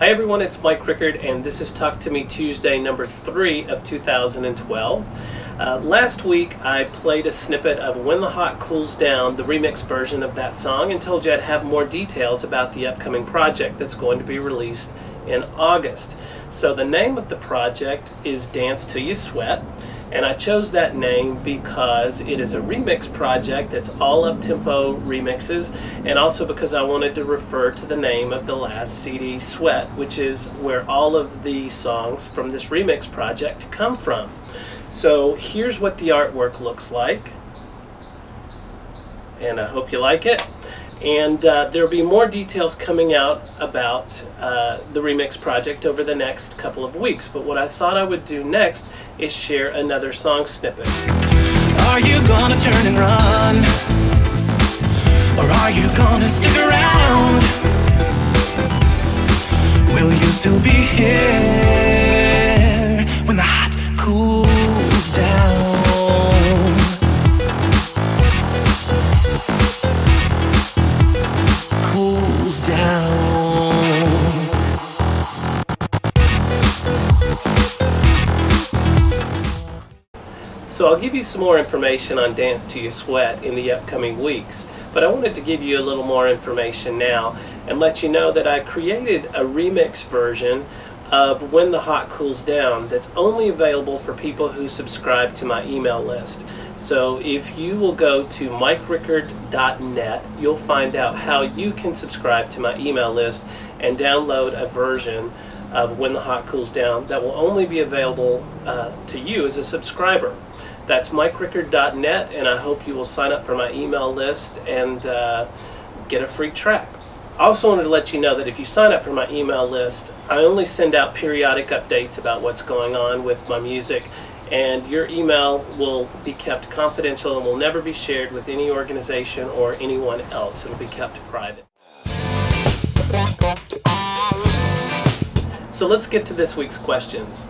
Hi everyone, it's Mike Rickard, and this is Talk to Me Tuesday number 3 of 2012. Last week I played a snippet of When the Hot Cools Down, the remix version of that song, and told you I'd have more details about the upcoming project that's going to be released in August. So the name of the project is Dance Till You Sweat, and I chose that name because it is a remix project that's all up-tempo remixes, and also because I wanted to refer to the name of the last CD, Sweat, which is where all of the songs from this remix project come from. So here's what the artwork looks like, and I hope you like it. And there'll be more details coming out about the remix project over the next couple of weeks. But what I thought I would do next is share another song snippet. Are you gonna turn and run? Or are you gonna stick around? Will you still be here when the hot cools down? Cools down. So I'll give you some more information on Dance Till You Sweat in the upcoming weeks, but I wanted to give you a little more information now and let you know that I created a remix version of When the Hot Cools Down that's only available for people who subscribe to my email list. So if you will go to MikeRickardinAtlanta, you'll find out how you can subscribe to my email list and download a version of When the Hot Cools Down that will only be available to you as a subscriber. That's MikeRickard.net, and I hope you will sign up for my email list and get a free track. I also wanted to let you know that if you sign up for my email list, I only send out periodic updates about what's going on with my music, and your email will be kept confidential and will never be shared with any organization or anyone else. It will be kept private. So let's get to this week's questions.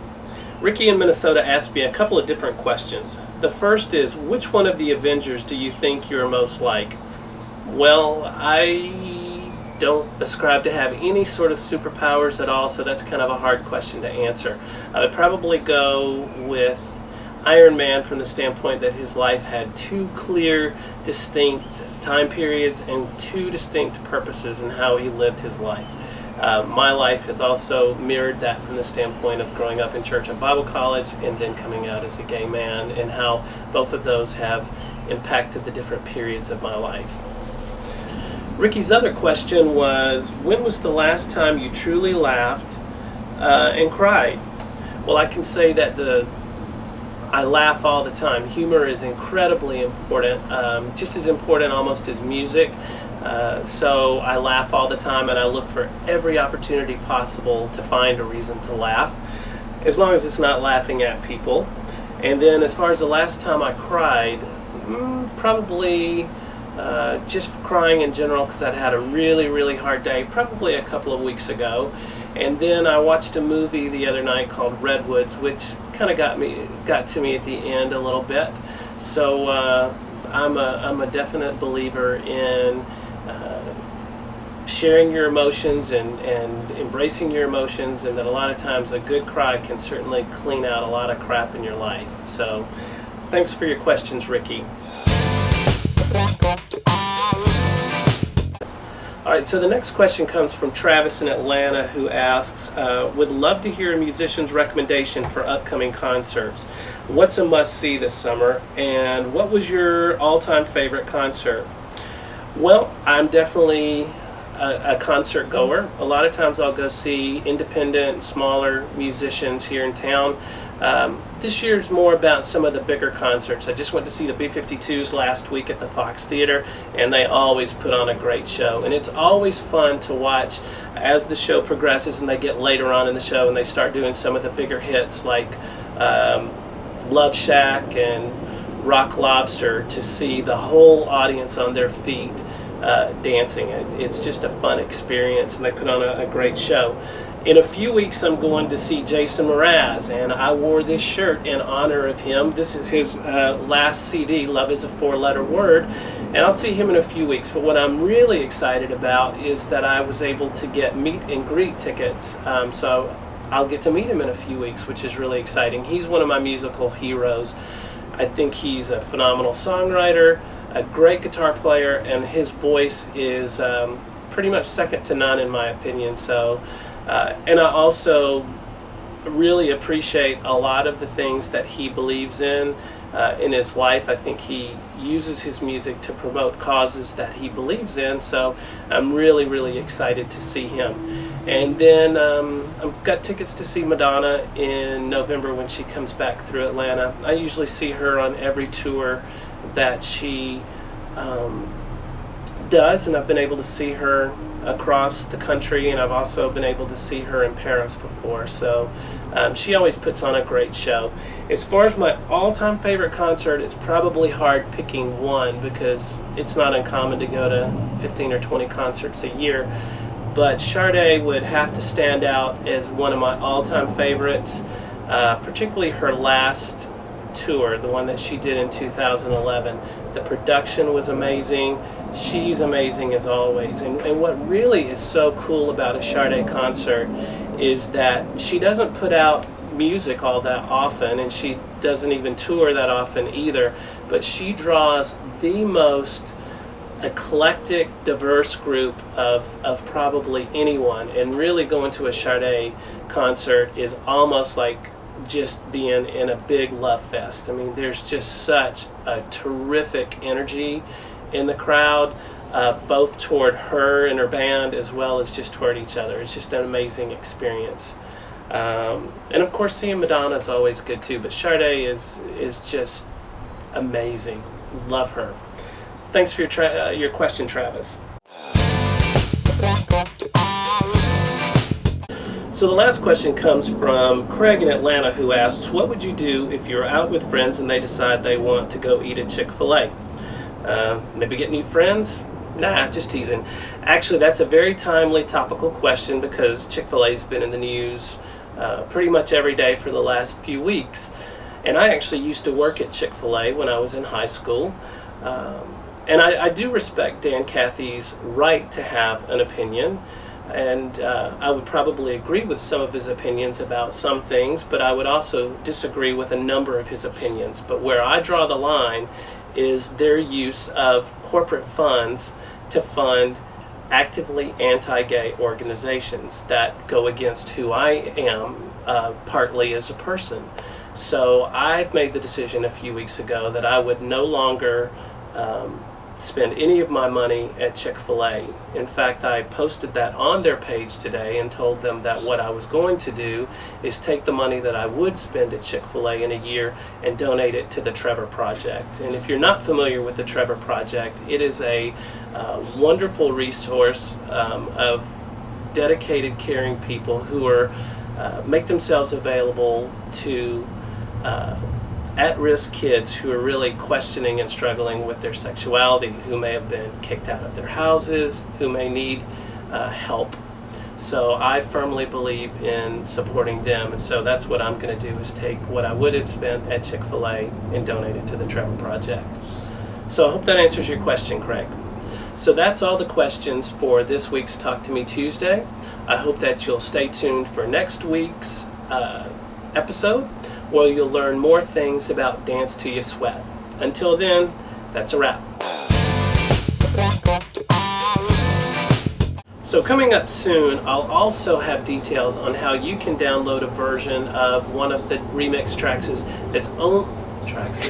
Ricky in Minnesota asked me a couple of different questions. The first is, which one of the Avengers do you think you're most like? Well, I don't ascribe to have any sort of superpowers at all, so that's kind of a hard question to answer. I would probably go with Iron Man from the standpoint that his life had two clear, distinct time periods and two distinct purposes in how he lived his life. My life has also mirrored that from the standpoint of growing up in church and Bible college and then coming out as a gay man, and how both of those have impacted the different periods of my life. Ricky's other question was, when was the last time you truly laughed and cried? Well, I can say that I laugh all the time. Humor is incredibly important, just as important almost as music. So I laugh all the time, and I look for every opportunity possible to find a reason to laugh, as long as it's not laughing at people. And then as far as the last time I cried, probably just crying in general because I'd had a really, really hard day, probably a couple of weeks ago. And then I watched a movie the other night called Redwoods, which kind of got to me at the end a little bit. So I'm a definite believer in sharing your emotions and embracing your emotions, and that a lot of times a good cry can certainly clean out a lot of crap in your life. So thanks for your questions, Ricky. Alright, so the next question comes from Travis in Atlanta, who asks, would love to hear a musician's recommendation for upcoming concerts. What's a must-see this summer, and what was your all-time favorite concert? Well, I'm definitely a concert goer. A lot of times I'll go see independent, smaller musicians here in town. This year's more about some of the bigger concerts. I just went to see the B-52s last week at the Fox Theater, and they always put on a great show. And it's always fun to watch as the show progresses and they get later on in the show and they start doing some of the bigger hits like Love Shack and Rock Lobster, to see the whole audience on their feet dancing. It's just a fun experience, and they put on a great show. In a few weeks, I'm going to see Jason Mraz, and I wore this shirt in honor of him. This is his last CD, Love is a Four-Letter Word, and I'll see him in a few weeks. But what I'm really excited about is that I was able to get meet and greet tickets. So I'll get to meet him in a few weeks, which is really exciting. He's one of my musical heroes. I think he's a phenomenal songwriter, a great guitar player, and his voice is pretty much second to none in my opinion. So, and I also really appreciate a lot of the things that he believes in his life. I think he uses his music to promote causes that he believes in, so I'm really, really excited to see him. And then I've got tickets to see Madonna in November when she comes back through Atlanta. I usually see her on every tour that she does, and I've been able to see her across the country, and I've also been able to see her in Paris before. So she always puts on a great show. As far as my all-time favorite concert, it's probably hard picking one because it's not uncommon to go to 15 or 20 concerts a year. But Sade would have to stand out as one of my all-time favorites, particularly her last tour, the one that she did in 2011. The production was amazing. She's amazing as always. And what really is so cool about a Sade concert is that she doesn't put out music all that often, and she doesn't even tour that often either, but she draws the most eclectic, diverse group of probably anyone. And really going to a Sade concert is almost like just being in a big love fest. I mean, there's just such a terrific energy in the crowd, both toward her and her band as well as just toward each other. It's just an amazing experience. And of course seeing Madonna is always good too, but Sade is just amazing. Love her. Thanks for your question, Travis. So the last question comes from Craig in Atlanta, who asks, what would you do if you're out with friends and they decide they want to go eat at Chick-fil-A? Maybe get new friends? Nah, just teasing. Actually, that's a very timely, topical question because Chick-fil-A's been in the news pretty much every day for the last few weeks. And I actually used to work at Chick-fil-A when I was in high school. And I do respect Dan Cathy's right to have an opinion. And I would probably agree with some of his opinions about some things, but I would also disagree with a number of his opinions. But where I draw the line is their use of corporate funds to fund actively anti-gay organizations that go against who I am, partly as a person. So I've made the decision a few weeks ago that I would no longer spend any of my money at Chick-fil-A. In fact, I posted that on their page today and told them that what I was going to do is take the money that I would spend at Chick-fil-A in a year and donate it to the Trevor Project. And if you're not familiar with the Trevor Project, it is a wonderful resource of dedicated, caring people who are make themselves available to at-risk kids who are really questioning and struggling with their sexuality, who may have been kicked out of their houses, who may need help. So I firmly believe in supporting them, and so that's what I'm going to do, is take what I would have spent at Chick-fil-A and donate it to the Trevor Project. So I hope that answers your question, Craig. So that's all the questions for this week's Talk to Me Tuesday. I hope that you'll stay tuned for next week's episode, where you'll learn more things about Dance Till You Sweat. Until then, that's a wrap. So coming up soon, I'll also have details on how you can download a version of one of the remix tracks that's own tracks.